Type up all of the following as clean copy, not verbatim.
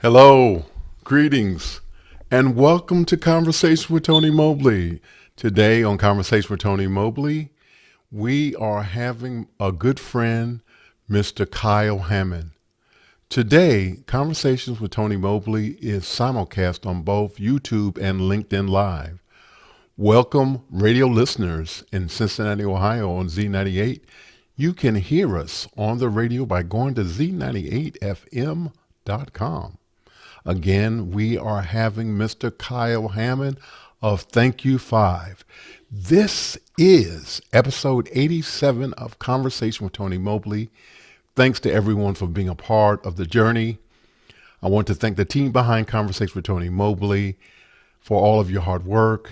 Hello, greetings, and welcome to Conversation with Tony Mobley. Today on Conversation with Tony Mobley, we are having a good friend, Mr. Kyle Hamman. Today, Conversations with Tony Mobley is simulcast on both YouTube and LinkedIn Live. Welcome, radio listeners in Cincinnati, Ohio on Z98. You can hear us on the radio by going to z98fm.com. Again, we are having Mr. Kyle Hamman of Thank You 5. This is episode 87 of Conversation with Tony Mobley. Thanks to everyone for being a part of the journey. I want to thank the team behind Conversation with Tony Mobley for all of your hard work.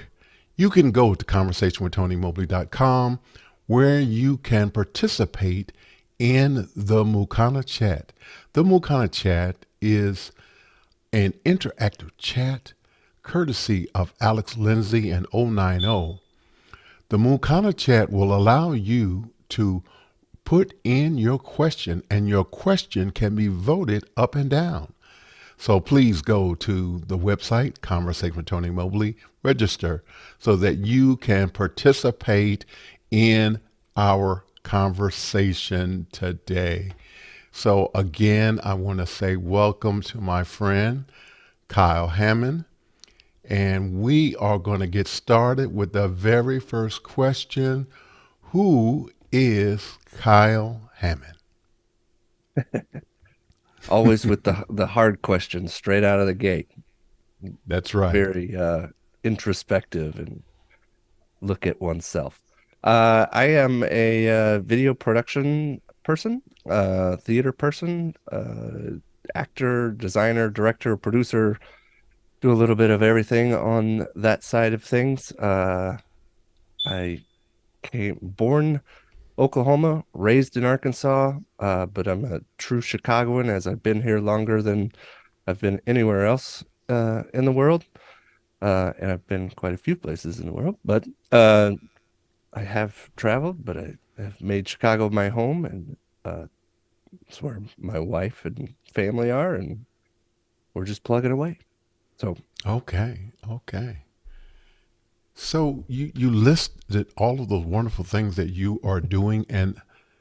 You can go to conversationwithtonymobley.com where you can participate in the Mukana chat. The Mukana chat is an interactive chat courtesy of Alex Lindsay and 090. The Mukana chat will allow you to put in your question, and your question can be voted up and down. So please go to the website, Conversation with Tony Mobley, register so that you can participate in our conversation today. So again, I want to say welcome to my friend, Kyle Hamman. And we are going to get started with the very first question. Who is Kyle Hamman? Always with the hard questions straight out of the gate. That's right. Very introspective and look at oneself. I am a video production person, theater person, actor, designer, director, producer. Do a little bit of everything on that side of things. I came born Oklahoma, raised in Arkansas, but I'm a true Chicagoan as I've been here longer than I've been anywhere else in the world. And I've been quite a few places in the world, but I have traveled, but I have made Chicago my home, and it's where my wife and family are, and we're just plugging away. So, Okay. So you listed all of those wonderful things that you are doing and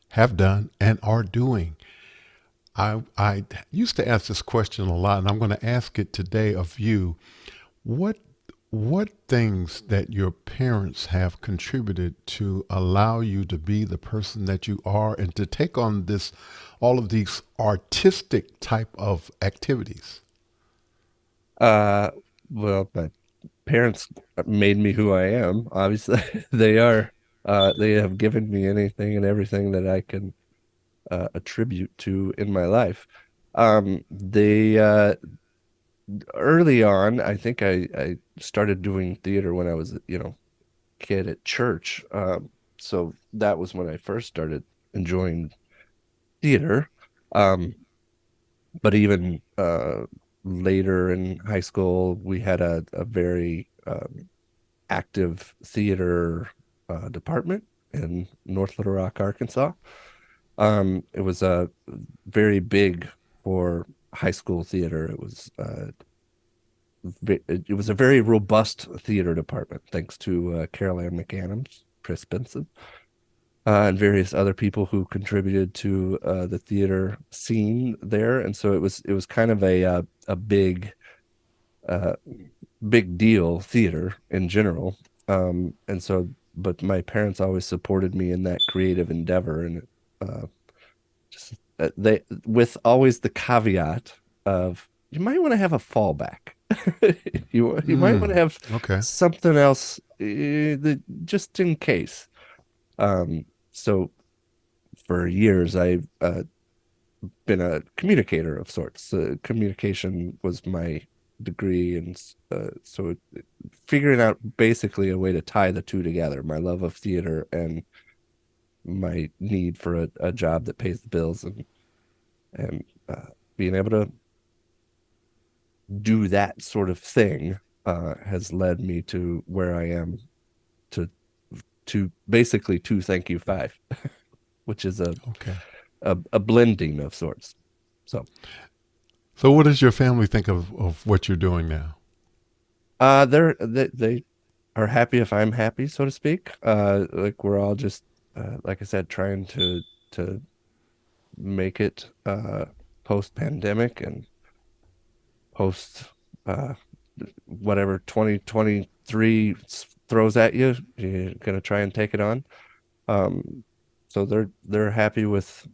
have done and are doing. I used to ask this question a lot, and I'm going to ask it today of you. What what things that your parents have contributed to allow you to be the person that you are and to take on this all of these artistic type of activities? uh, well, my parents made me who I am. Obviously, they have given me anything and everything that I can attribute to in my life. They early on, I think I started doing theater when I was, kid at church. So that was when I first started enjoying theater. Um, but even later in high school, we had a very active theater department in North Little Rock, Arkansas. It was very big for high school theater. It was a very robust theater department, thanks to Carol Ann McAdams, Chris Benson, and various other people who contributed to the theater scene there. And so it was kind of a uh, big deal theater in general. And so, but my parents always supported me in that creative endeavor, and uh, just they with always the caveat of you might want to have a fallback. You might want to have Okay. something else just in case. So for years I've been a communicator of sorts. Communication was my degree, and figuring out basically a way to tie the two together, my love of theater and my need for a job that pays the bills, and being able to do that sort of thing has led me to where I am to basically to Thank You Five, which is Okay. a blending of sorts. So So, what does your family think of what you're doing now? They are happy if I'm happy, so to speak. Like we're all just like I said, trying to make it post pandemic and post uh whatever 2023 throws at you. You're gonna try and take it on. Um, so they're happy with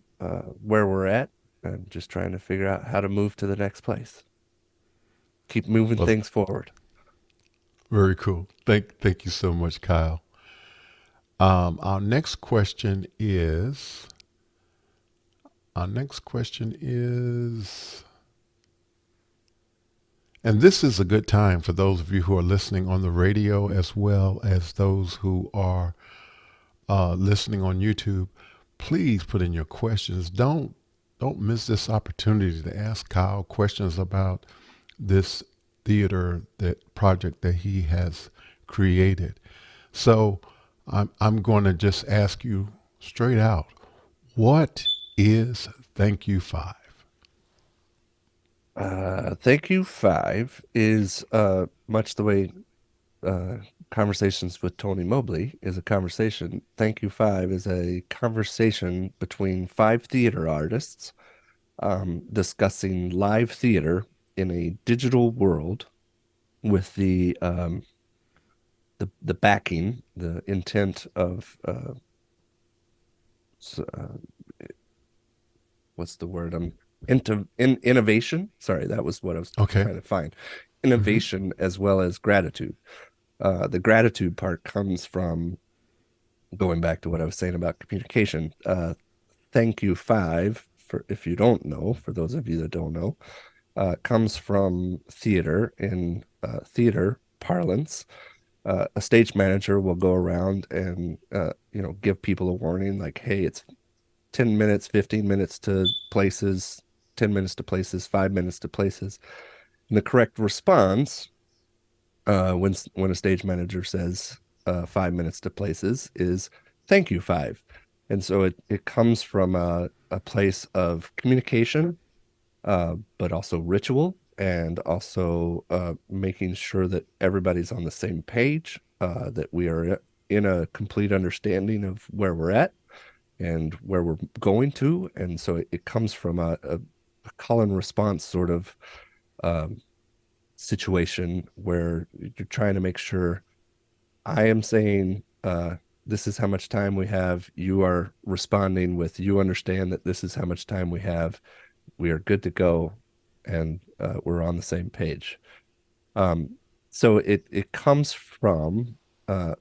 where we're at and just trying to figure out how to move to the next place. Keep moving Well, things forward. very cool. Thank you so much, Kyle. Our next question is. Our next question is, and this is a good time for those of you who are listening on the radio as well as those who are listening on YouTube. Please put in your questions. Don't miss this opportunity to ask Kyle questions about this theater that project that he has created. So I'm going to just ask you straight out, what is Thank You Five? Thank you five is much the way uh conversations with Tony Mobley is a conversation. Thank you five is a conversation between five theater artists discussing live theater in a digital world with the backing, the intent of what's the word? Innovation. Sorry, that was what I was Okay. trying to find. Mm-hmm. Innovation as well as gratitude. The gratitude part comes from going back to what I was saying about communication. Thank you five for if you don't know, for those of you that don't know, comes from theater in theater parlance. A stage manager will go around and give people a warning like, hey, it's 10 minutes, 15 minutes to places, 10 minutes to places, 5 minutes to places. And the correct response when a stage manager says 5 minutes to places is thank you five. And so it comes from a place of communication, but also ritual and also making sure that everybody's on the same page, that we are in a complete understanding of where we're at and where we're going to. And so it comes from a call and response sort of um, situation where you're trying to make sure I am saying, this is how much time we have. You are responding with, you understand that this is how much time we have. We are good to go. And we're on the same page. Um, so it comes from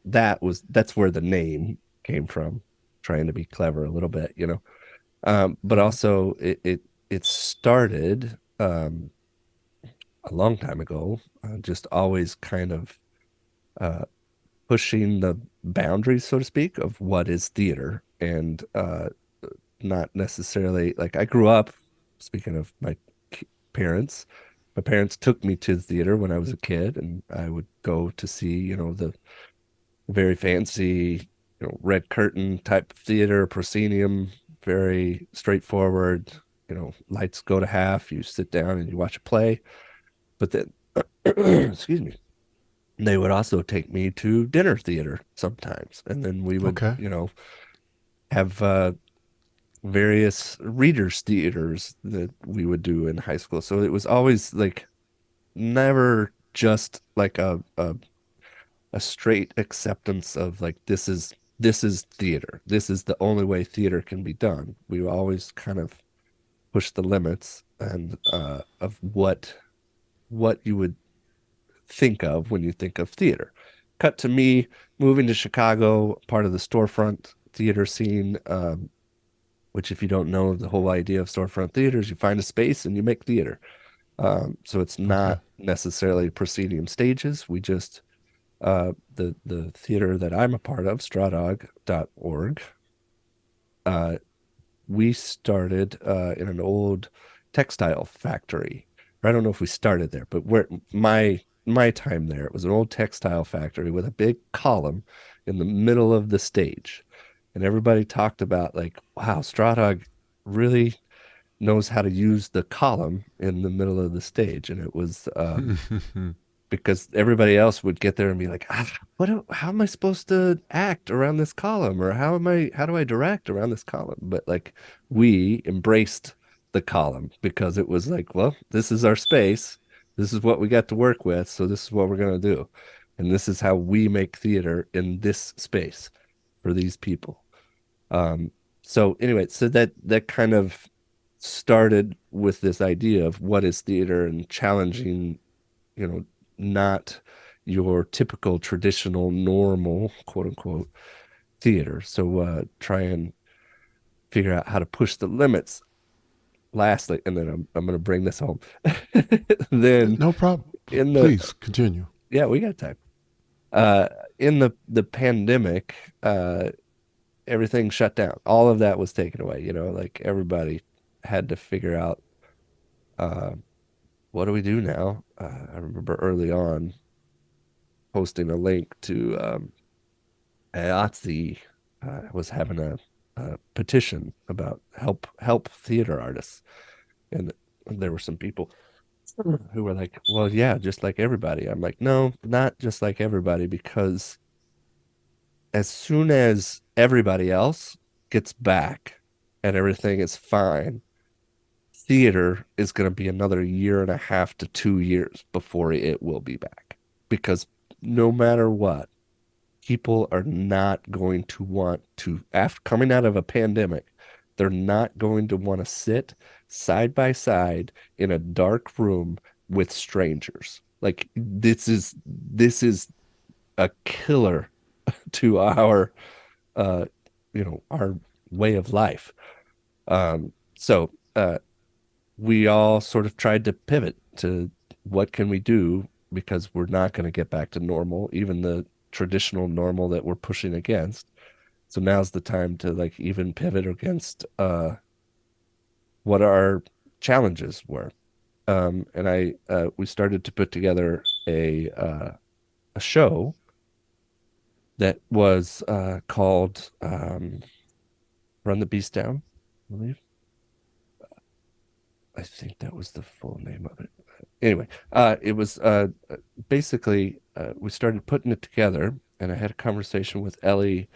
that's where the name came from, trying to be clever a little bit. But Mm-hmm. also it started a long time ago, just always kind of uh, pushing the boundaries, so to speak, of what is theater, and not necessarily like I grew up. Speaking of parents, my parents took me to the theater when I was a kid, and I would go to see, the very fancy, red curtain type theater, proscenium, very straightforward. Lights go to half, you sit down and you watch a play. But then, excuse me, they would also take me to dinner theater sometimes, and then we would, Okay. have various readers theaters that we would do in high school. So it was always like never just like a straight acceptance of like this is theater. This is the only way theater can be done. We always kind of push the limits and of what you would think of when you think of theater. Cut to me moving to Chicago, part of the storefront theater scene, which, if you don't know the whole idea of storefront theaters, you find a space and you make theater. So it's Okay. not necessarily proscenium stages. We just the theater that I'm a part of, strawdog.org, uh, we started in an old textile factory. Or I don't know if we started there, but where my time there, it was an old textile factory with a big column in the middle of the stage. And everybody talked about like, wow, Straw Dog really knows how to use the column in the middle of the stage. And it was because everybody else would get there and be like, how am I supposed to act around this column? Or how do I direct around this column? But like we embraced the column because it was like, well, this is our space. This is what we got to work with. So this is what we're going to do. And this is how we make theater in this space for these people. So anyway, so that kind of started with this idea of what is theater and challenging, not your typical traditional normal quote unquote theater. So try and figure out how to push the limits. Lastly, and then I'm going to bring this home. Then No problem. in the Please continue. yeah, we got time. Uh, in the pandemic, everything shut down. All of that was taken away. Like everybody had to figure out uh, what do we do now? I remember early on posting a link to IATSE was having a petition about help theater artists, and there were some people who were like, "Well, yeah, just like everybody." I'm like, "No, not just like everybody, because as soon as everybody else gets back and everything is fine, theater is going to be another year and a half to 2 years before it will be back. Because no matter what, people are not going to want to, after coming out of a pandemic, they're not going to want to sit side by side in a dark room with strangers. Like this is a killer to uh our way of life. So we all sort of tried to pivot to what can we do, because we're not going to get back to normal, even the traditional normal that we're pushing against. So now's the time to like even pivot against what our challenges were. And I we started to put together a show that was called Run the Beast Down, I believe. I think that was the full name of it. Anyway, it was basically we started putting it together, and I had a conversation with Ellie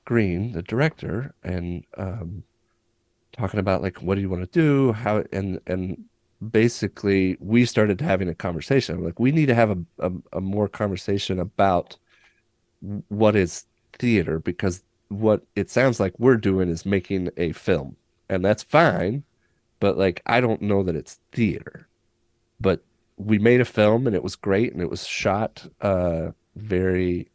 Green, the director, and talking about like what do you want to do, how, and basically we started having a conversation. Like we need to have a more conversation about what is theater, because what it sounds like we're doing is making a film, and that's fine, but like I don't know that it's theater. But we made a film and it was great, and it was shot very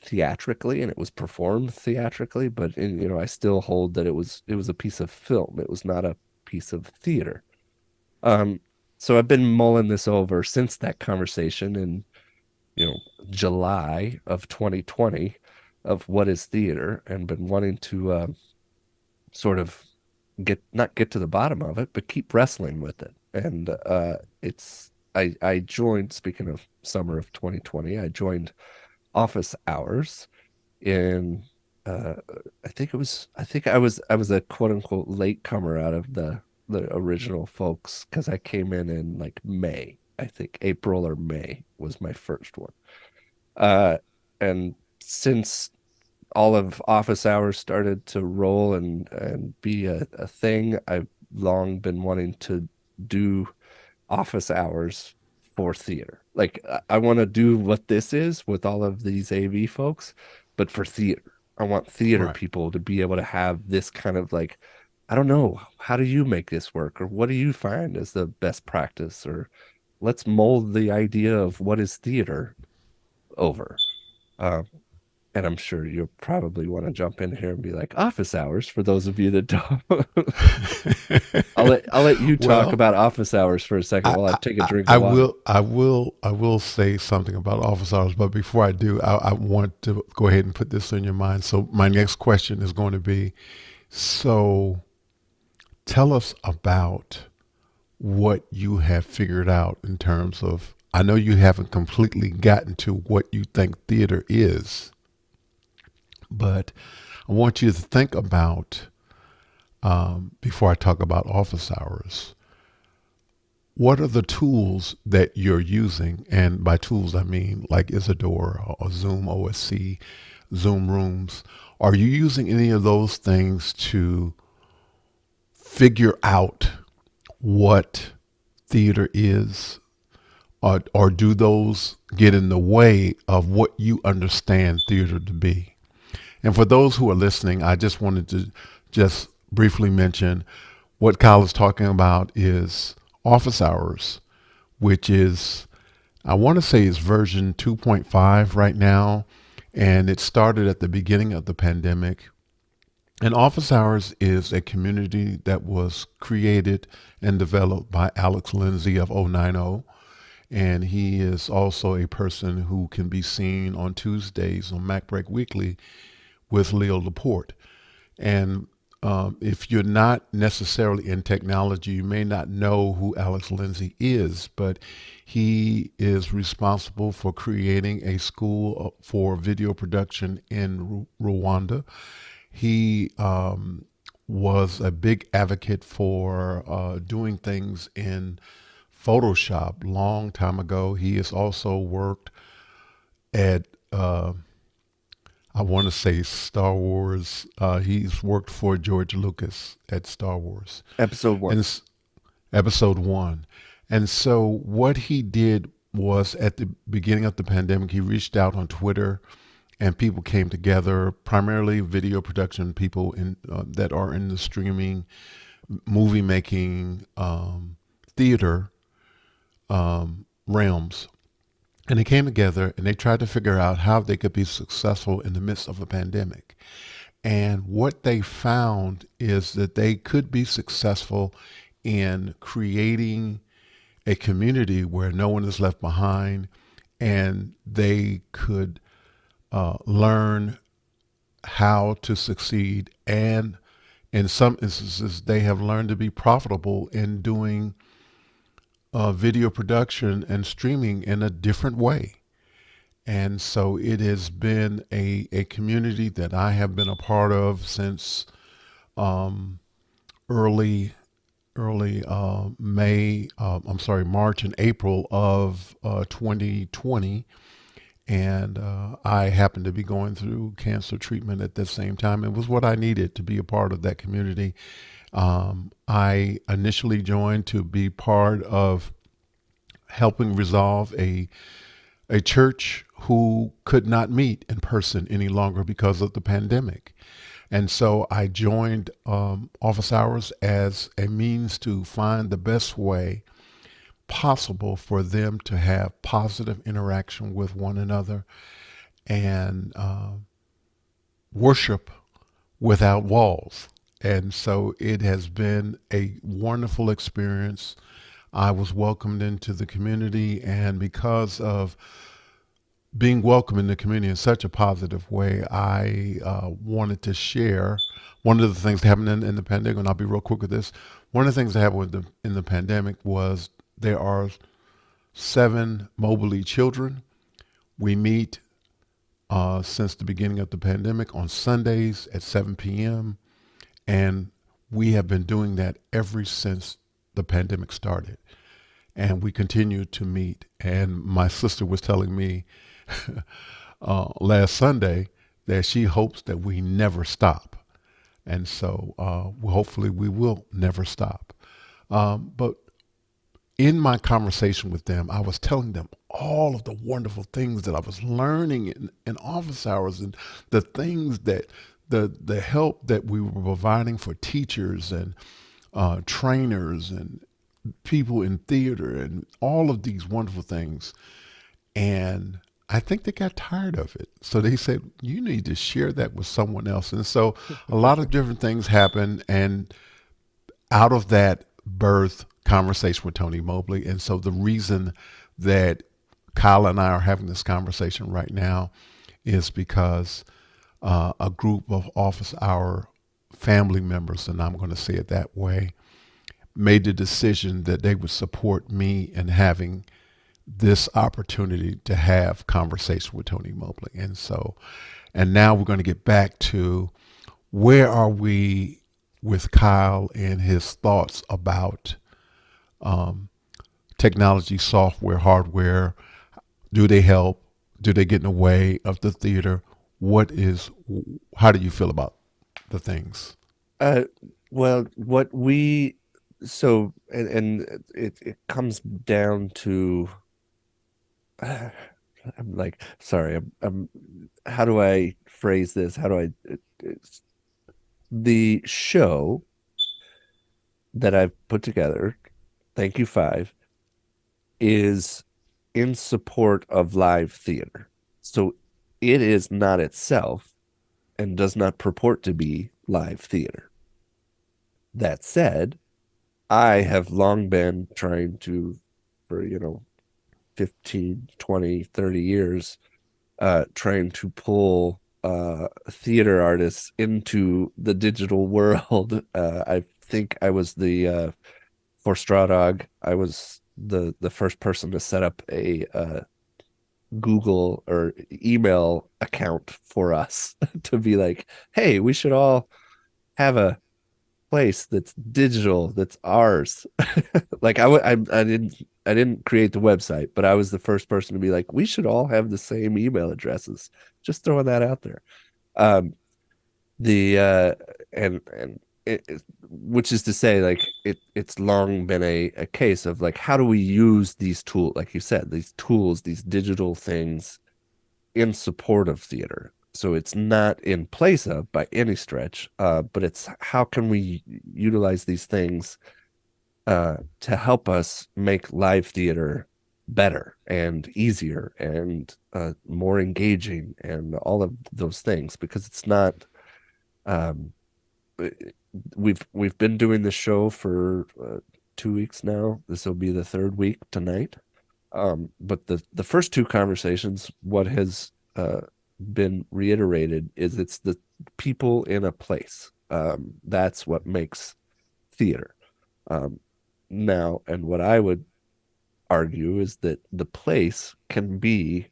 theatrically, and it was performed theatrically, but I still hold that it was a piece of film. It was not a piece of theater. Um so I've been mulling this over since that conversation in you know July of 2020 of what is theater, and been wanting to sort of get to the bottom of it, but keep wrestling with it. And it's I joined, speaking of summer of 2020, I joined office hours in uh I think I was a quote unquote latecomer out of the original folks, because I came in like May. I think April or May was my first one. Uh and since all of office hours started to roll and be a thing, I've long been wanting to do office hours for theater. Like I want to do what this is with all of these AV folks, but for theater. I want theater Right. people to be able to have this kind of like, I don't know, how do you make this work? Or what do you find as the best practice? Or let's mold the idea of what is theater over. Um, and I'm sure you'll probably want to jump in here and be like, office hours for those of you that don't. I'll let you talk Well, about office hours for a second I, while I I, take a I drink I of water. will say something about office hours, but before I do, I want to go ahead and put this in your mind. So my next question is going to be, so tell us about what you have figured out in terms of, I know you haven't completely gotten to what you think theater is, but I want you to think about before I talk about office hours. What are the tools that you're using? And by tools, I mean like Isadora or Zoom OSC, Zoom Rooms. Are you using any of those things to figure out what theater is? Or do those get in the way of what you understand theater to be? And for those who are listening, I just wanted to just briefly mention what Kyle is talking about is office hours, which is, I want to say is version 2.5 right now. And it started at the beginning of the pandemic. And office hours is a community that was created and developed by Alex Lindsay of 090. And he is also a person who can be seen on Tuesdays on MacBreak Weekly with Leo Laporte. And if you're not necessarily in technology, you may not know who Alex Lindsay is, but he is responsible for creating a school for video production in Rwanda. He was a big advocate for doing things in Photoshop long time ago. He has also worked at I want to say Star Wars. He's worked for George Lucas at Star Wars. Episode 1. And episode 1. And so what he did was at the beginning of the pandemic, he reached out on Twitter and people came together, primarily video production people that are in the streaming, movie making, theater realms. And they came together and they tried to figure out how they could be successful in the midst of a pandemic. And what they found is that they could be successful in creating a community where no one is left behind, and they could learn how to succeed. And in some instances, they have learned to be profitable in doing video production and streaming in a different way. And so it has been a community that I have been a part of since early March and April of 2020. And I happened to be going through cancer treatment at the same time. It was what I needed to be a part of that community. I initially joined to be part of helping resolve a church who could not meet in person any longer because of the pandemic. And so I joined office hours as a means to find the best way possible for them to have positive interaction with one another and worship without walls. And so it has been a wonderful experience. I was welcomed into the community, and because of being welcomed in the community in such a positive way, I wanted to share one of the things that happened in the pandemic, and I'll be real quick with this. One of the things that happened in the pandemic was there are 7 Mobley children. We meet since the beginning of the pandemic on Sundays at 7 p.m., and we have been doing that ever since the pandemic started. And we continue to meet. And my sister was telling me last Sunday that she hopes that we never stop. And so hopefully we will never stop. But in my conversation with them, I was telling them all of the wonderful things that I was learning in office hours, and the things that the help that we were providing for teachers and trainers and people in theater and all of these wonderful things. And I think they got tired of it. So they said, you need to share that with someone else. And so a lot of different things happened, and out of that birth Conversation with Tony Mobley. And so the reason that Kyle and I are having this conversation right now is because a group of office hour family members, and I'm going to say it that way, made the decision that they would support me in having this opportunity to have Conversation with Tony Mobley. And so, and now we're going to get back to where are we with Kyle and his thoughts about um, technology, software, hardware. Do they help? Do they get in the way of the theater? What is? How do you feel about the things? Uh, well, what we and it comes down to I'm like, sorry, I'm how do I phrase this? How do I it's, the show that I've put together, Thank You Five, is in support of live theater. So it is not itself and does not purport to be live theater. That said, I have long been trying to, for, 15, 20, 30 years, trying to pull theater artists into the digital world. I think I was the for Straw Dog. I was the first person to set up a Google or email account for us to be like, hey, we should all have a place that's digital, that's ours. Like I didn't create the website, but I was the first person to be like, we should all have the same email addresses. Just throwing that out there. Um, the and which is to say, like it's long been a case of like, how do we use these tools, like you said, these tools, these digital things in support of theater. So it's not in place of by any stretch, but it's how can we utilize these things to help us make live theater better and easier and more engaging and all of those things, because it's not um, we've been doing this show for 2 weeks now. This will be the third week tonight. But the first two conversations, what has been reiterated is it's the people in a place. That's what makes theater. Um, Now, and what I would argue is that the place can be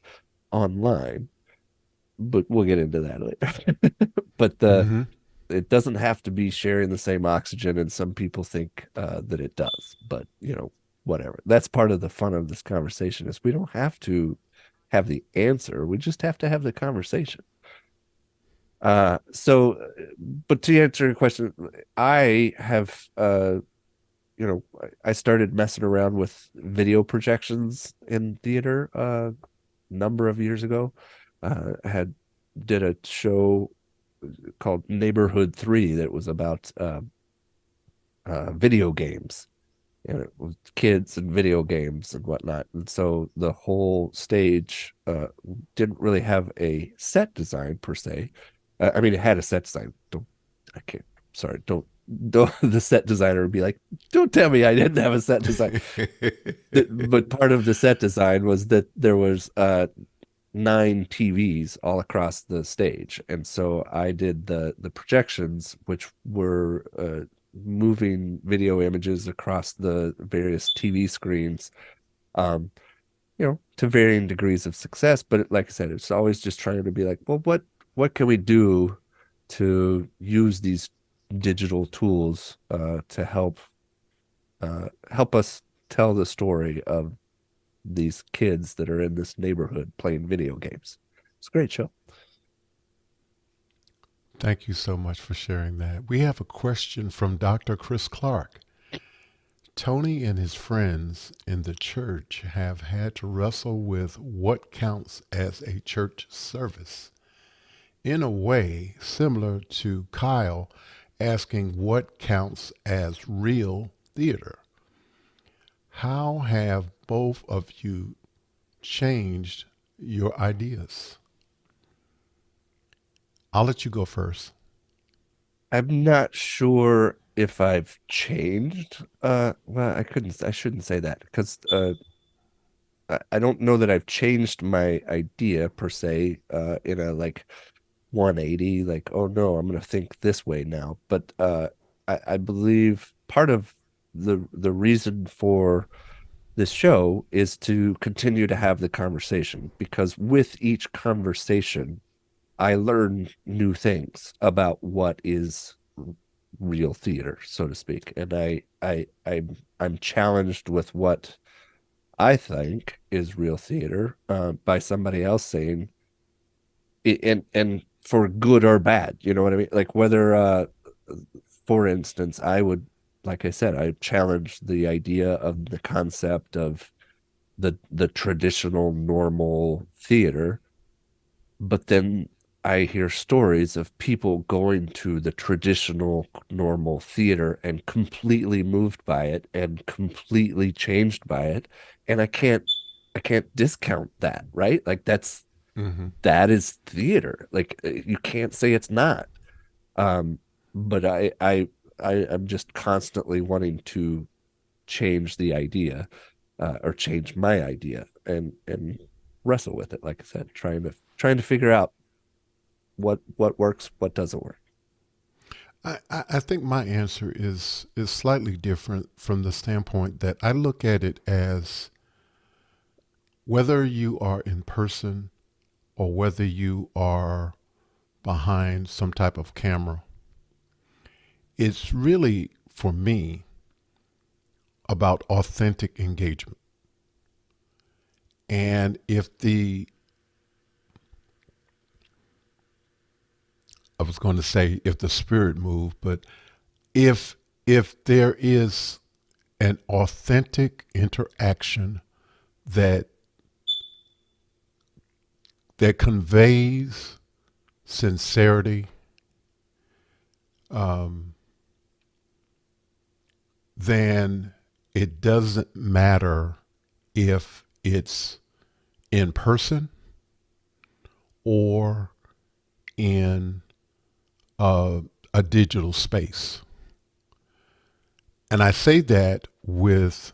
online, but we'll get into that later. But Mm-hmm. it doesn't have to be sharing the same oxygen, and some people think that it does. But whatever. That's part of the fun of this conversation is we don't have to have the answer. We just have to have the conversation. But to answer your question, I have I started messing around with video projections in theater a number of years ago. I had did a show called Neighborhood 3 that was about video games, and it was kids and video games and whatnot. And so the whole stage didn't really have a set design per se. I mean, it had a set design. I can't. Sorry, don't. The set designer would be like, "Don't tell me I didn't have a set design." But part of the set design was that there was 9 TVs all across the stage, and so I did the projections, which were moving video images across the various TV screens, um, to varying degrees of success. But like I said, it's always just trying to be like, well, what can we do to use these digital tools to help us tell the story of these kids that are in this neighborhood playing video games. It's a great show. Thank you so much for sharing that. We have a question from Dr. Chris Clark. Tony and his friends in the church have had to wrestle with what counts as a church service, in a way similar to Kyle asking what counts as real theater. How have both of you changed your ideas? I'll let you go first. I'm not sure if I've changed. Well, I shouldn't say that because I don't know that I've changed my idea per se, in a like 180, like, oh no, I'm gonna think this way now. But I believe part of the reason for this show is to continue to have the conversation, because with each conversation I learn new things about what is real theater, so to speak. And I'm challenged with what I think is real theater by somebody else saying and for good or bad, you know what I mean? Like whether for instance, I would, like I said, I challenge the idea of the concept of the traditional normal theater, but then I hear stories of people going to the traditional normal theater and completely moved by it and completely changed by it. And I can't discount that, right? Like Mm-hmm. that is theater. Like you can't say it's not. Um, but I'm just constantly wanting to change the idea, or change my idea and wrestle with it. Like I said, trying to figure out what works, what doesn't work. I think my answer is slightly different from the standpoint that I look at it as whether you are in person or whether you are behind some type of camera, it's really, for me, about authentic engagement. And if the, I was going to say if the spirit moved, but if there is an authentic interaction that conveys sincerity, um, then it doesn't matter if it's in person or in a digital space. And I say that with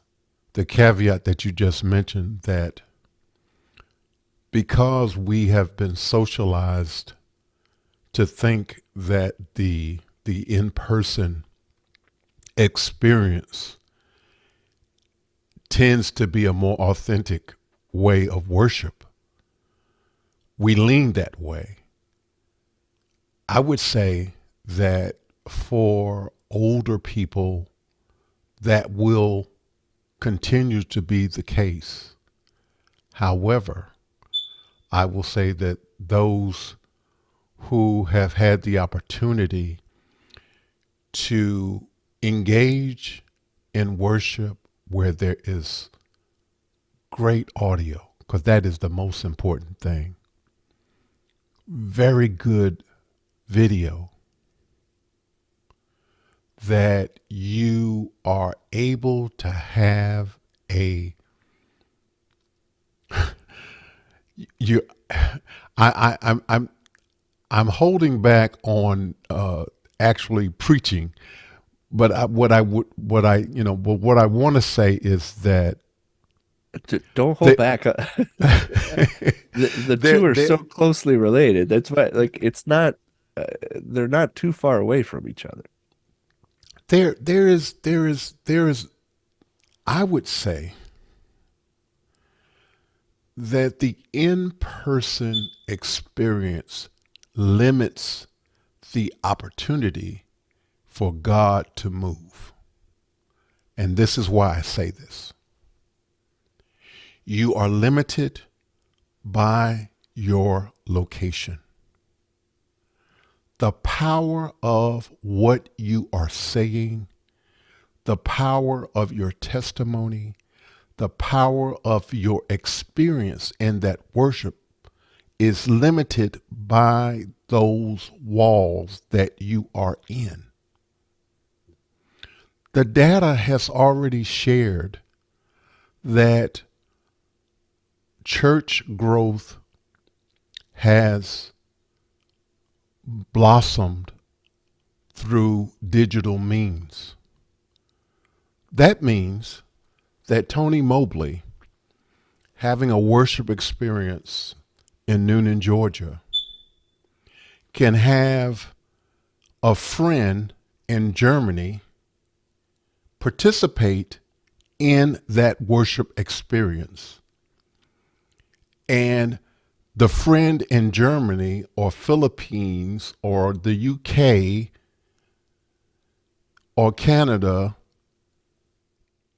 the caveat that you just mentioned, that because we have been socialized to think that the in-person experience tends to be a more authentic way of worship, we lean that way. I would say that for older people, that will continue to be the case. However, I will say that those who have had the opportunity to engage in worship where there is great audio, because that is the most important thing, very good video, that you are able to have a you I'm holding back on actually preaching, but what I would what I you know but what I want to say is that Don't hold the, back. The there two are there so closely related. That's why, like, it's not. They're not too far away from each other. there is I would say that the in-person experience limits the opportunity for God to move. And this is why I say this. You are limited by your location. The power of what you are saying, the power of your testimony, the power of your experience in that worship is limited by those walls that you are in. The data has already shared that church growth has blossomed through digital means. That means that Tony Mobley, having a worship experience in Noonan, Georgia, can have a friend in Germany participate in that worship experience. And the friend in Germany or Philippines or the UK or Canada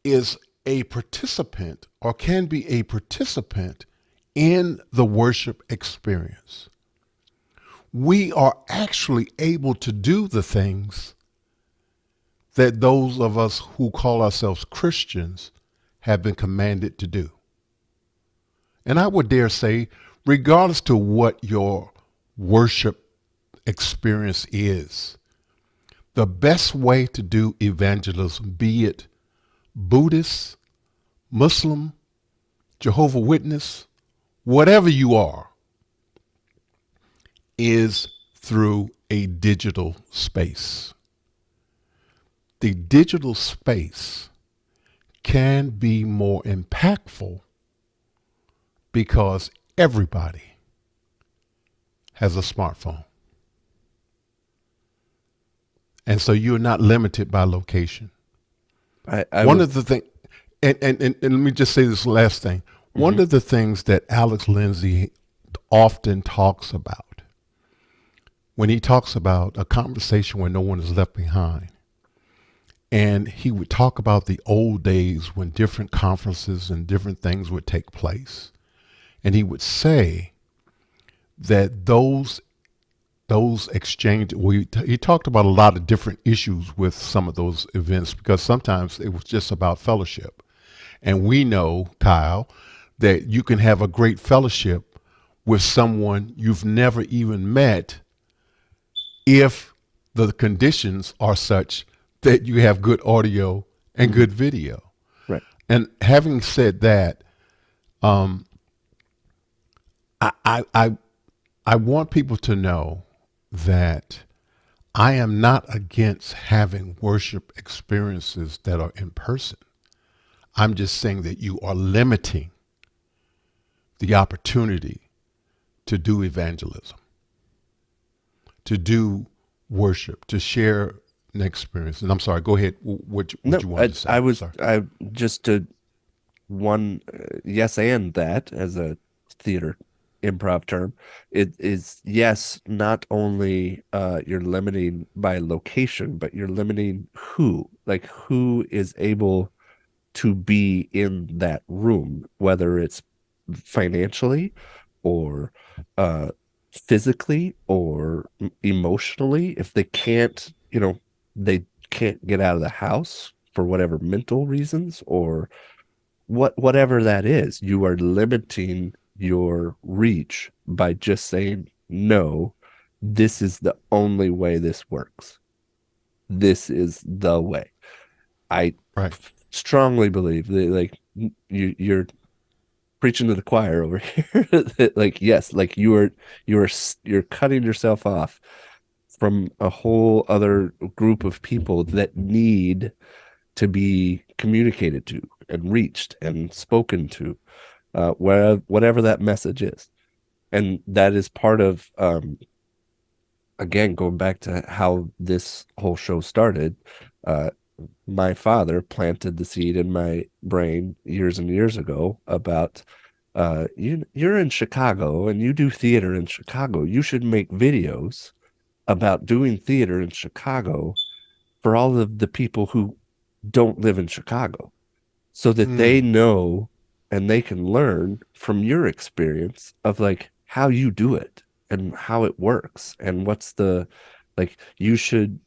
is a participant or can be a participant in the worship experience. We are actually able to do the things that those of us who call ourselves Christians have been commanded to do. And I would dare say, regardless to what your worship experience is, the best way to do evangelism, be it Buddhist, Muslim, Jehovah's Witness, whatever you are, is through a digital space. The digital space can be more impactful because everybody has a smartphone. And so you're not limited by location. One of the things, and let me just say this last thing. Mm-hmm. One of the things that Alex Lindsay often talks about, when he talks about a conversation where no one is left behind, and he would talk about the old days when different conferences and different things would take place. And he would say that those exchange, he talked about a lot of different issues with some of those events because sometimes it was just about fellowship. And we know, Kyle, that you can have a great fellowship with someone you've never even met if the conditions are such that you have good audio and good video. Right. And having said that, I want people to know that I am not against having worship experiences that are in person. I'm just saying that you are limiting the opportunity to do evangelism, to do worship, to share an experience. And I'm sorry, go ahead. What you wanted to say? I just to yes, and that as a theater improv term, it is, yes, not only you're limiting by location, but you're limiting who is able to be in that room, whether it's financially or physically or emotionally. If they can't, they can't get out of the house for whatever mental reasons or whatever that is, you are limiting your reach by just saying, no, this is the only way this works. This is the way. I strongly believe that, you're preaching to the choir over here. Yes, you're cutting yourself off from a whole other group of people that need to be communicated to and reached and spoken to, whatever that message is. And that is part of, again, going back to how this whole show started, my father planted the seed in my brain years and years ago about, you're in Chicago and you do theater in Chicago. You should make videos about doing theater in Chicago for all of the people who don't live in Chicago, so that they know and they can learn from your experience of how you do it and how it works and what's the, you should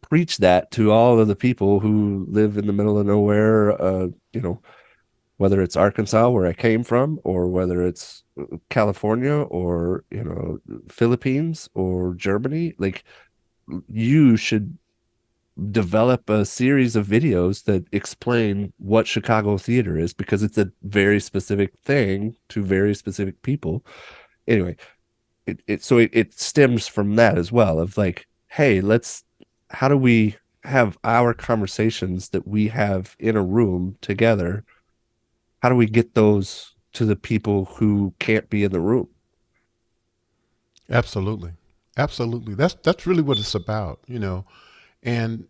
preach that to all of the people who live in the middle of nowhere, whether it's Arkansas, where I came from, or whether it's California or, Philippines or Germany. You should develop a series of videos that explain what Chicago theater is, because it's a very specific thing to very specific people. Anyway, it stems from that as well, of hey, how do we have our conversations that we have in a room together? How do we get those to the people who can't be in the room? Absolutely. That's really what it's about, and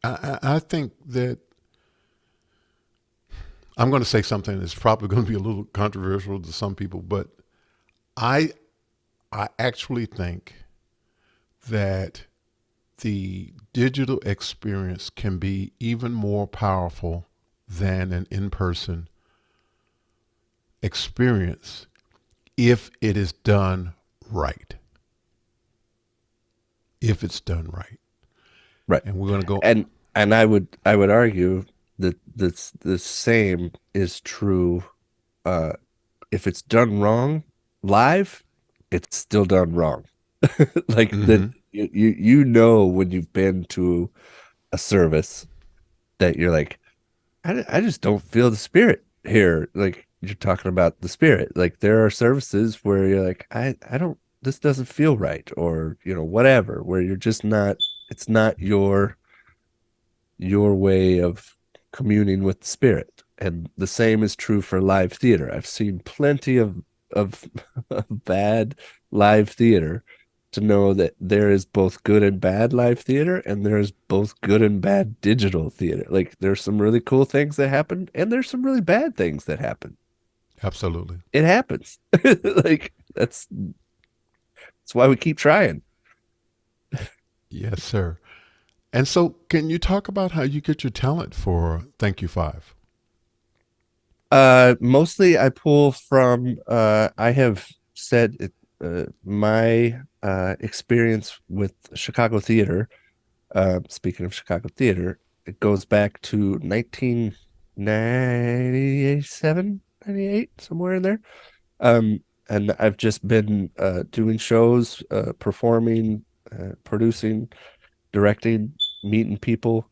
I think that I'm going to say something that's probably going to be a little controversial to some people, but I actually think that the digital experience can be even more powerful than an in person experience if it is done right. If it's done right. Right. And we're going to go. And I would argue that the same is true if it's done wrong live, it's still done wrong. Like that Mm-hmm. you know when you've been to a service that you're like, I just don't feel the spirit here. Like you're talking about the spirit. Like there are services where you're like, I don't, this doesn't feel right, or whatever, where you're just not, it's not your way of communing with the spirit. And the same is true for live theater. I've seen plenty of bad live theater to know that there is both good and bad live theater, and there's both good and bad digital theater. Like there's some really cool things that happen, and there's some really bad things that happen. Absolutely. It happens. Like that's why we keep trying. Yes, sir. And so, can you talk about how you get your talent for Thank You Five? Mostly I pull from I have said it, my experience with Chicago theater. Speaking of Chicago theater, it goes back to 1997, 98, somewhere in there. And I've just been doing shows, performing, producing, directing, meeting people.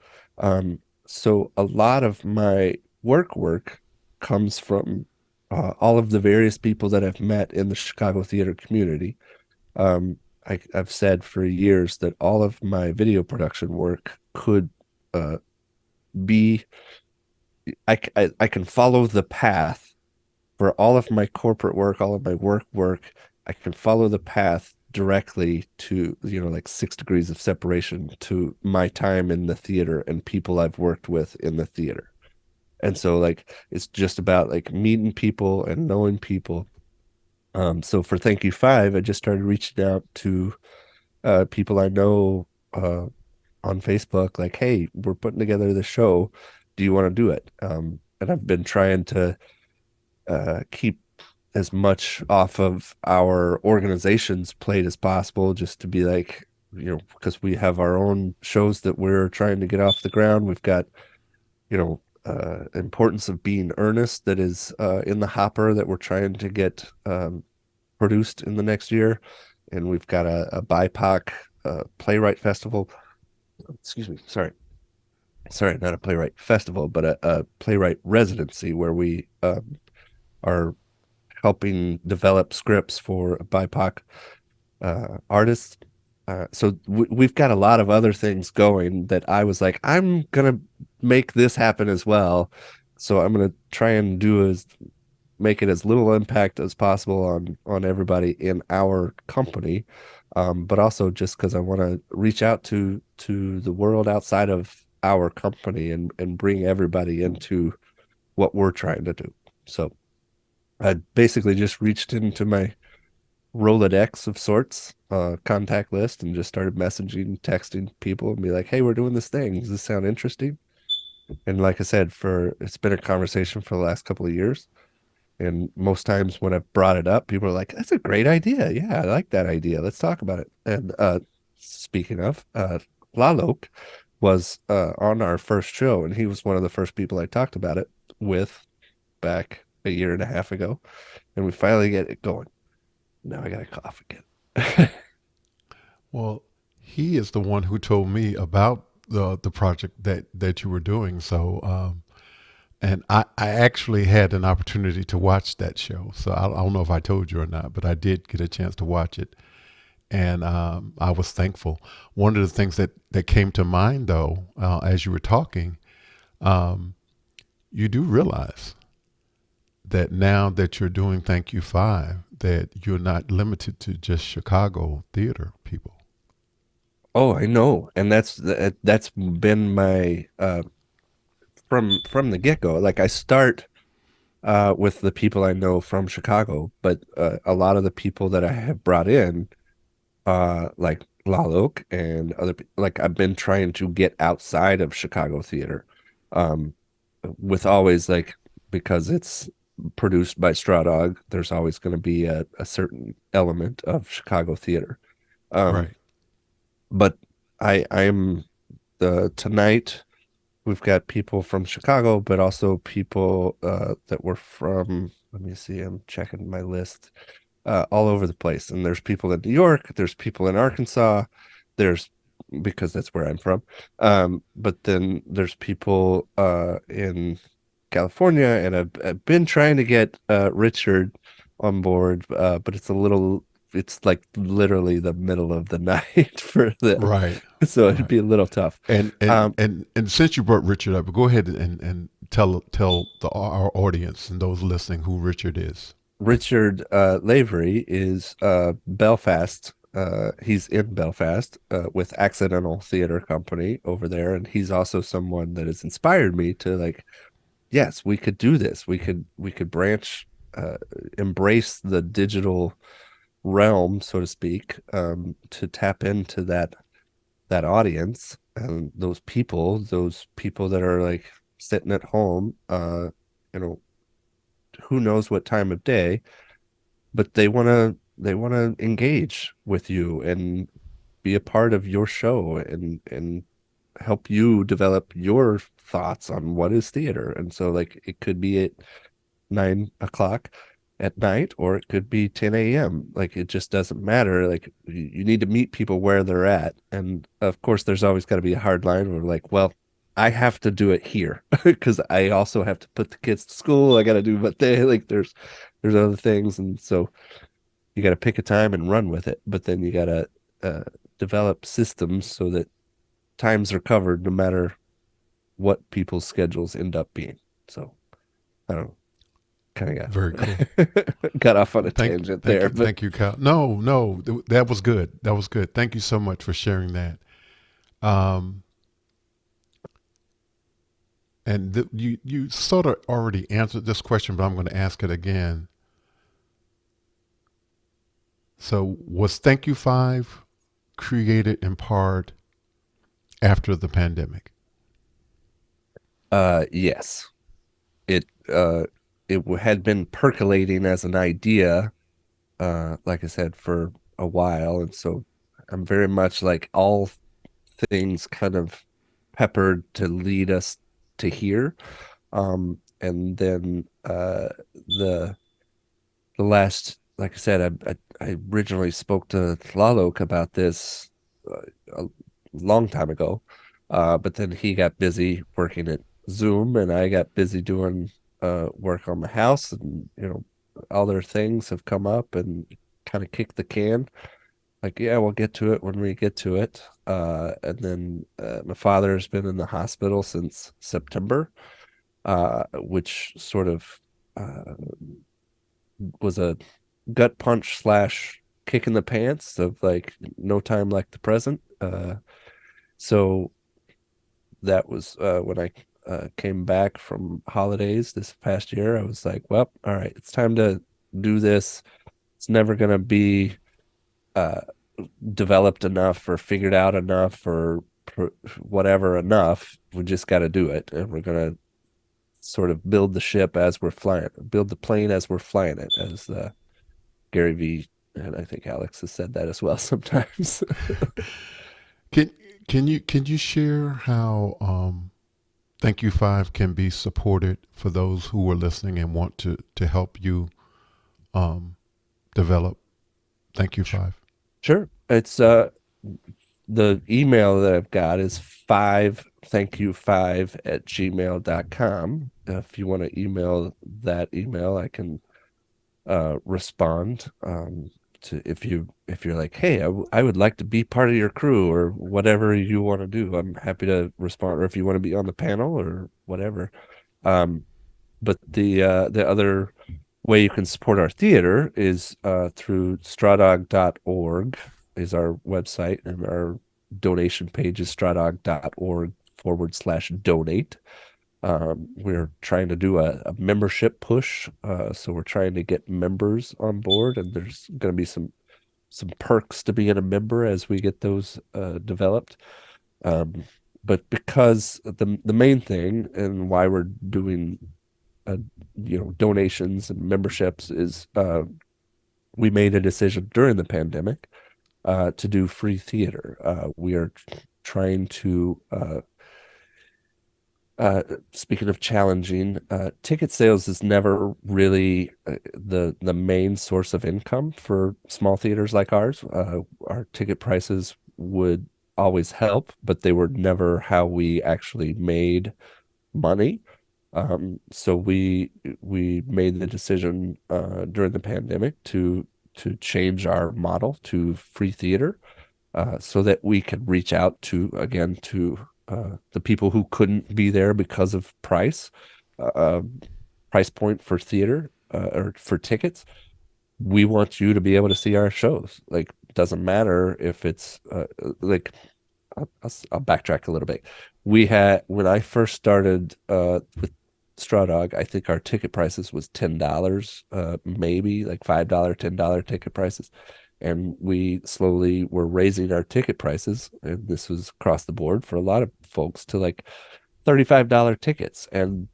So a lot of my work comes from all of the various people that I've met in the Chicago theater community. I've said for years that all of my video production work could uh, be, I can follow the path for all of my corporate work, all of my work. I can follow the path directly to, like 6 degrees of separation to my time in the theater and people I've worked with in the theater. And so like it's just about like meeting people and knowing people. So for Thank You Five, I just started reaching out to people I know on Facebook, like, hey, we're putting together the show. Do you want to do it? And I've been trying to keep as much off of our organization's plate as possible, just to be like, because we have our own shows that we're trying to get off the ground. We've got, importance of being earnest that is in the hopper that we're trying to get produced in the next year. And we've got a BIPOC playwright festival. Excuse me, sorry, not a playwright festival, but a playwright residency where we are helping develop scripts for BIPOC artists. So we've got a lot of other things going that I was like, I'm gonna make this happen as well. So I'm gonna try and make it as little impact as possible on everybody in our company, but also just because I want to reach out to the world outside of our company and bring everybody into what we're trying to do. So I basically just reached into my Rolodex of sorts, contact list, and just started messaging, texting people and be like, hey, we're doing this thing. Does this sound interesting? And like I said, it's been a conversation for the last couple of years. And most times when I've brought it up, people are like, that's a great idea. Yeah, I like that idea. Let's talk about it. And speaking of, Lalok was on our first show, and he was one of the first people I talked about it with back a year and a half ago. And we finally get it going. Now I got to cough again. Well, he is the one who told me about the project that you were doing. So, and I actually had an opportunity to watch that show. So I don't know if I told you or not, but I did get a chance to watch it, and I was thankful. One of the things that came to mind, though, as you were talking, um, you do realize that now that you're doing Thank You Five, that you're not limited to just Chicago theater people. Oh, I know. And that's been my from the get-go. Like I start with the people I know from Chicago, but a lot of the people that I have brought in like Laloc and like I've been trying to get outside of Chicago theater, um, with always like because it's produced by Straw Dog, there's always going to be a certain element of Chicago theater. Um, Right. but I'm the tonight we've got people from Chicago, but also people that were from, let me see, I'm checking my list, all over the place. And there's people in New York, there's people in Arkansas, there's because that's where I'm from. But then there's people in California, and I've been trying to get Richard on board, but it's like literally the middle of the night for them. Right. So it'd Right. be a little tough. And since you brought Richard up, go ahead and tell our audience and those listening who Richard is. Richard Lavery is Belfast. He's in Belfast with Accidental Theater Company over there, and he's also someone that has inspired me to like, yes, we could do this. We could branch, uh, embrace the digital realm, so to speak, to tap into that audience and those people that are like sitting at home, you know, who knows what time of day, but they want to engage with you and be a part of your show and help you develop your thoughts on what is theater. And so like it could be at 9 o'clock at night, or it could be 10 a.m. Like it just doesn't matter. Like you need to meet people where they're at. And of course there's always got to be a hard line where like, well, I have to do it here because I also have to put the kids to school. I got to do what they like. There's other things, and so you got to pick a time and run with it. But then you got to uh, develop systems so that times are covered no matter what people's schedules end up being. So I don't know, kind Very cool. of got off on a Thank tangent there, but thank you, Kyle. No, no, that was good. That was good. Thank you so much for sharing that. Um, and you sort of already answered this question, but I'm going to ask it again. So, was Thank You Five created in part after the pandemic? yes, it had been percolating as an idea, like I said, for a while, and so I'm very much like all things kind of peppered to lead us to here. And then the the last, like I said, I originally spoke to Tlaloc about this a long time ago, but then he got busy working at Zoom, and I got busy doing work on my house, and other things have come up and kind of kicked the can. Like, yeah, we'll get to it when we get to it. And then my father has been in the hospital since September, which sort of uh, was a gut punch slash kick in the pants of like no time like the present. So that was when I came back from holidays this past year. I was like, well, all right, it's time to do this. It's never going to be uh, developed enough or figured out enough or whatever enough. We just got to do it. And we're going to sort of build the ship as we're flying, build the plane as we're flying it, as Gary V. And I think Alex has said that as well sometimes. Can can you share how Thank You Five can be supported for those who are listening and want to help you um, develop Thank You Five? Sure. It's the email that I've got is five thank you five at gmail.com. If you want to email that email, I can respond to if you're like, hey, I would like to be part of your crew or whatever you want to do. I'm happy to respond, or if you want to be on the panel or whatever. Um, but the other way you can support our theater is through strawdog.org is our website, and our donation page is strawdog.org/donate. We're trying to do a membership push, so we're trying to get members on board, and there's going to be some some perks to being a member as we get those developed. Um, but because the main thing and why we're doing uh, donations and memberships is we made a decision during the pandemic to do free theater. We are trying to uh, speaking of challenging, ticket sales is never really the main source of income for small theaters like ours. Our ticket prices would always help, but they were never how we actually made money. So we made the decision during the pandemic to change our model to free theater so that we could reach out to again to the people who couldn't be there because of uh, uh, price point for theater or for tickets. We want you to be able to see our shows. Like, doesn't matter if it's like I'll backtrack a little bit. We had when I first started with Straw Dog, I think our ticket prices was $10, maybe like $5, $10 ticket prices. And we slowly were raising our ticket prices, and this was across the board for a lot of folks to like $35 tickets. And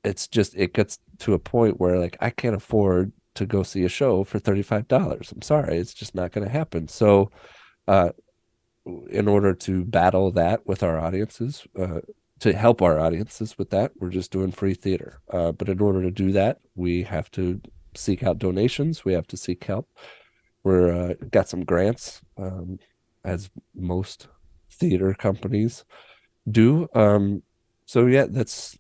it's just it gets to a point where like I can't afford to go see a show for $35. I'm sorry, it's just not going to happen. So uh, in order to battle that with our audiences, to help our audiences with that, we're just doing free theater. But in order to do that, we have to seek out donations. We have to seek help. We're got some grants, as most theater companies do. So yeah, that's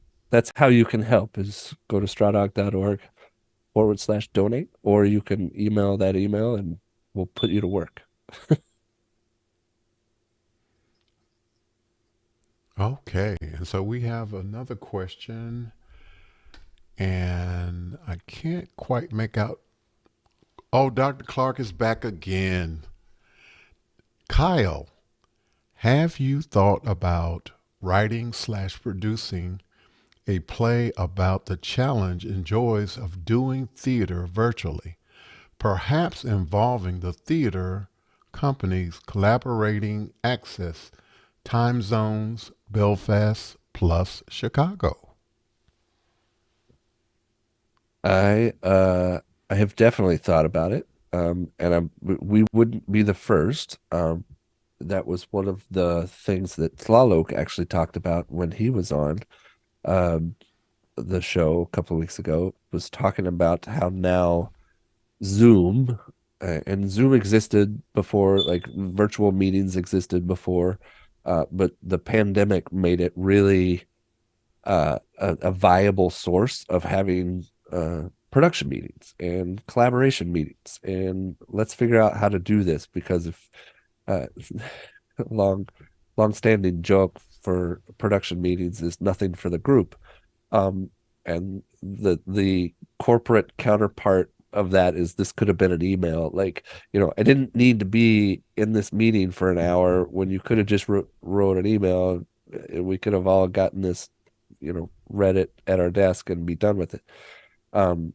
how you can help is go to strawdog.org/donate, or you can email that email and we'll put you to work. Okay, and so we have another question, and I can't quite make out. Oh, Dr. Clark is back again. Kyle, have you thought about writing slash producing a play about the challenge and joys of doing theater virtually, perhaps involving the theater companies collaborating access, time zones, Belfast plus Chicago? I have definitely thought about it. And we wouldn't be the first. That was one of the things that Slalok actually talked about when he was on um, the show a couple of weeks ago, was talking about how now Zoom and Zoom existed before, like virtual meetings existed before, but the pandemic made it really a viable source of having production meetings and collaboration meetings. And let's figure out how to do this because if uh, long long-standing joke for production meetings is nothing for the group. And the corporate counterpart of that is this could have been an email. Like, I didn't need to be in this meeting for an hour when you could have just wrote an email and we could have all gotten this, read it at our desk and be done with it. Um,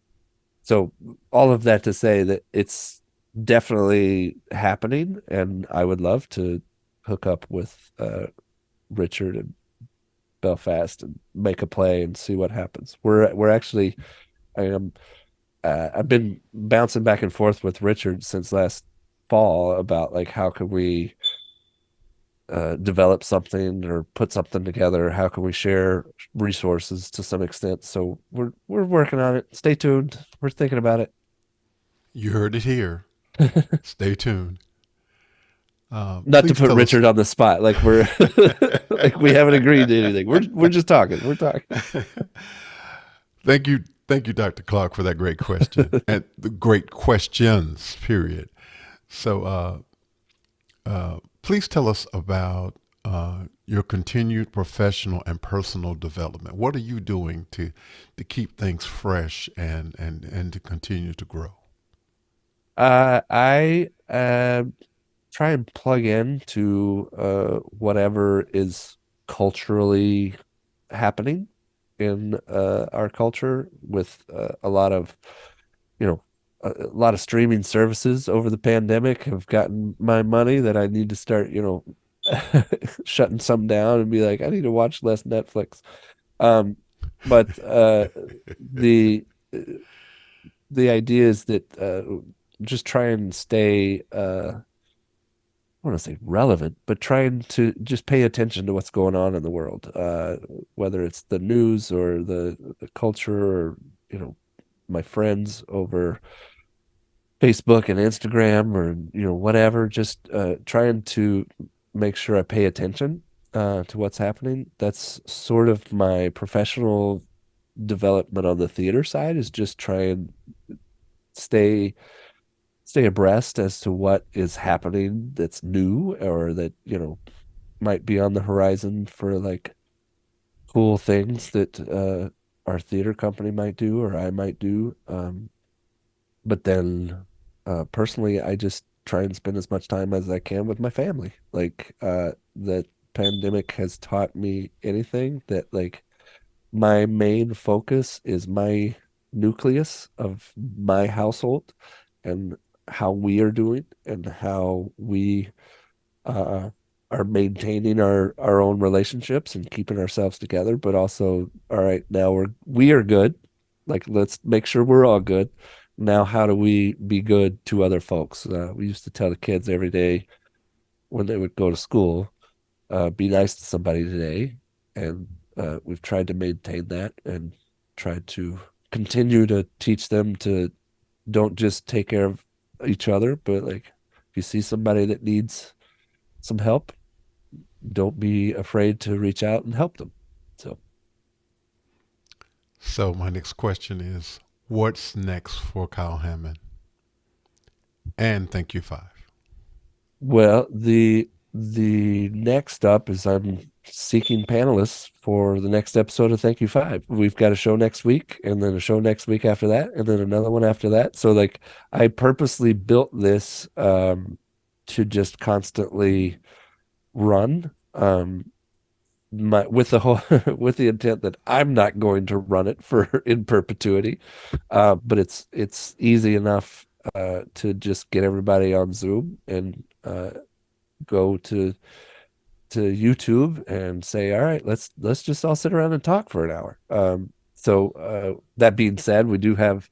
so all of that to say that it's definitely happening, and I would love to hook up with Richard and Belfast and make a play and see what happens. We're actually I am I've been bouncing back and forth with Richard since last fall about like how can we develop something or put something together? How can we share resources to some extent? So we're working on it. Stay tuned. We're thinking about it. You heard it here. Stay tuned. Not to Please put tell us. Richard on the spot, like we're like we haven't agreed to anything. We're just talking. We're talking. Thank you, Dr. Clark, for that great question and the great questions. Period. So, please tell us about your continued professional and personal development. What are you doing to keep things fresh and to continue to grow? I try and plug in to whatever is culturally happening in our culture with a lot of, you know, a lot of streaming services over the pandemic have gotten my money that I need to start, shutting some down and be like, I need to watch less Netflix. Um, but the the idea is that just try and stay I want to say relevant, but trying to just pay attention to what's going on in the world, whether it's the news or the culture or, you know, my friends over Facebook and Instagram or, whatever, just trying to make sure I pay attention to what's happening. That's sort of my professional development on the theater side is just try and stay stay abreast as to what is happening that's new or that, might be on the horizon for like cool things that our theater company might do or I might do. But then personally, I just try and spend as much time as I can with my family. Like the pandemic has taught me anything that like my main focus is my nucleus of my household and how we are doing and how we uh, are maintaining our own relationships and keeping ourselves together, but also, all right, now we are good. Like, let's make sure we're all good. Now, how do we be good to other folks? We used to tell the kids every day when they would go to school, be nice to somebody today. And we've tried to maintain that and tried to continue to teach them to don't just take care of each other, but like if you see somebody that needs some help, don't be afraid to reach out and help them. So, So my next question is, what's next for Kyle Hammond? And thank you, five. well, the next up is I'm seeking panelists for the next episode of Thank You Five. We've got a show next week, and then a show next week after that, and then another one after that. So, like, I purposely built this to just constantly run. With the whole with the intent that I'm not going to run it for in perpetuity. But it's easy enough to just get everybody on Zoom and go to YouTube and say, all right, let's just all sit around and talk for an hour. So that being said, we do have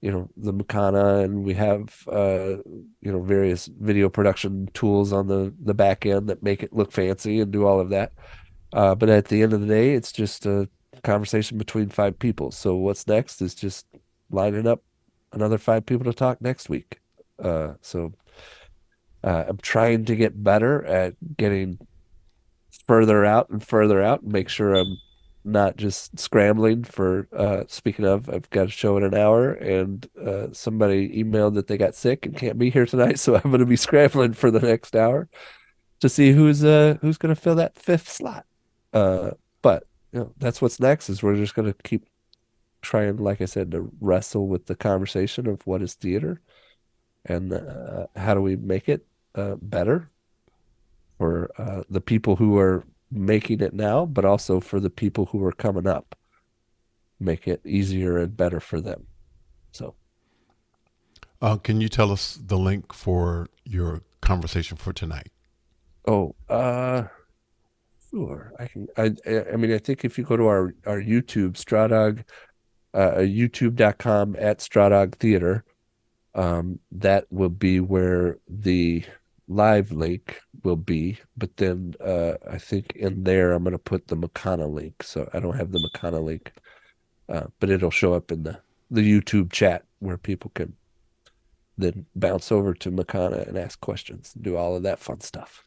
the Makana and we have various video production tools on the back end that make it look fancy and do all of that. But at the end of the day, it's just a conversation between five people. So what's next is just lining up another five people to talk next week. So I'm trying to get better at getting further out and further out and make sure I'm not just scrambling for speaking of, I've got a show in an hour and somebody emailed that they got sick and can't be here tonight. So I'm going to be scrambling for the next hour to see who's going to fill that fifth slot. But that's what's next is we're just going to keep trying, like I said, to wrestle with the conversation of what is theater and how do we make it better for the people who are making it now, but also for the people who are coming up, make it easier and better for them. So, Can you tell us the link for your conversation for tonight? oh, sure. I can. I mean, I think if you go to our YouTube, Stradog, youtube.com at Stradog Theater, that will be where the live link will be. But then I think in there I'm going to put the Makana link. So I don't have the Makana link, but it'll show up in the YouTube chat where people can then bounce over to Makana and ask questions and do all of that fun stuff.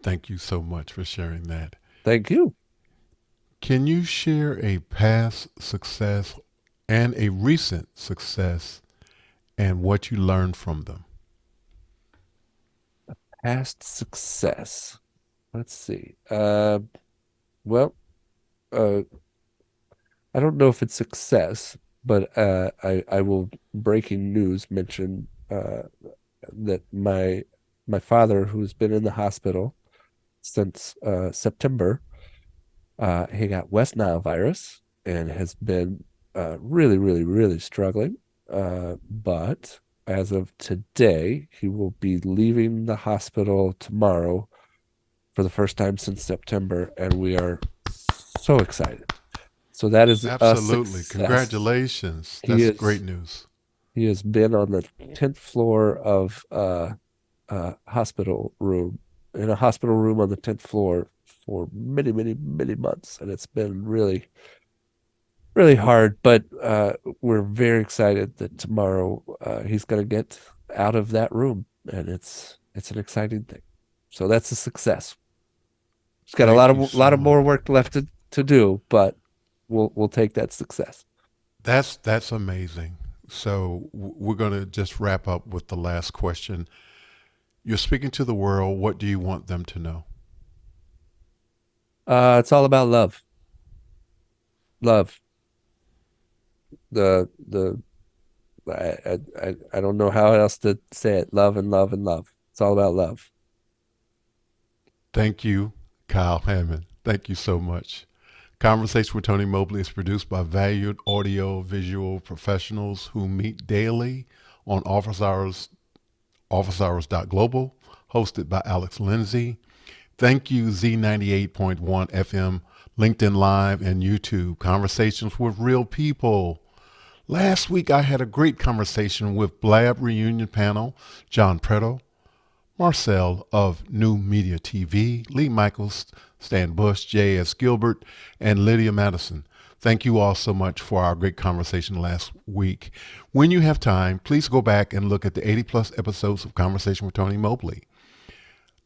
Thank you so much for sharing that. Thank you. Can you share a past success and a recent success and what you learned from them? Past success. Let's see. Well, uh, I don't know if it's success, but I will breaking news mention that my father, who's been in the hospital since September, he got West Nile virus and has been really, really, really struggling. But as of today, he will be leaving the hospital tomorrow for the first time since September, and we are so excited. So that is a Absolutely. success. Congratulations. He That's is great news. he has been on the 10th floor of hospital room in a hospital room on the 10th floor for many, many, many months, and it's been really, really hard. But we're very excited that tomorrow he's going to get out of that room, and it's an exciting thing. So that's a success. It's got a Thank you lot so of more much. work left to do, but we'll take that success. That's amazing. So we're going to just wrap up with the last question. You're speaking to the world. What do you want them to know? It's all about love, love. The I don't know how else to say it. Love and love and love. It's all about love. Thank you, Kyle Hammond. Thank you so much. Conversation with Tony Mobley is produced by valued audio visual professionals who meet daily on officehours.global, hosted by Alex Lindsay. Thank you, Z98.1 FM, LinkedIn Live, and YouTube. Conversations with real people. Last week, I had a great conversation with Blab Reunion panel, John Preto, Marcel of New Media TV, Lee Michaels, Stan Bush, J.S. Gilbert, and Lydia Madison. Thank you all so much for our great conversation last week. When you have time, please go back and look at the 80 plus episodes of Conversation with Tony Mobley.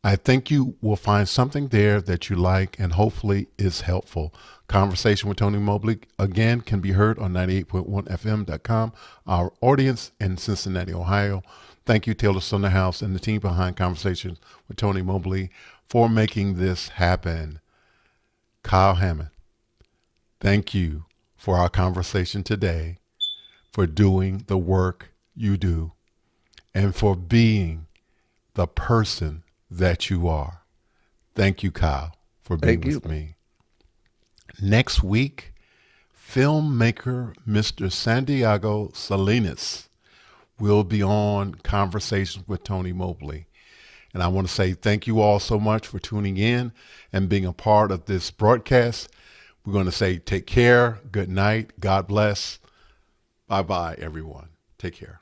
I think you will find something there that you like and hopefully is helpful. Conversation with Tony Mobley, again, can be heard on 98.1fm.com. Our audience in Cincinnati, Ohio. Thank you, Taylor Sonderhouse and the team behind Conversations with Tony Mobley for making this happen. Kyle Hammond, thank you for our conversation today, for doing the work you do, and for being the person that you are. Thank you, Kyle, for being Thank you. with me. Next week, filmmaker Mr. Santiago Salinas will be on Conversations with Tony Mobley. And I want to say thank you all so much for tuning in and being a part of this broadcast. We're going to say take care, good night, God bless. Bye-bye, everyone. Take care.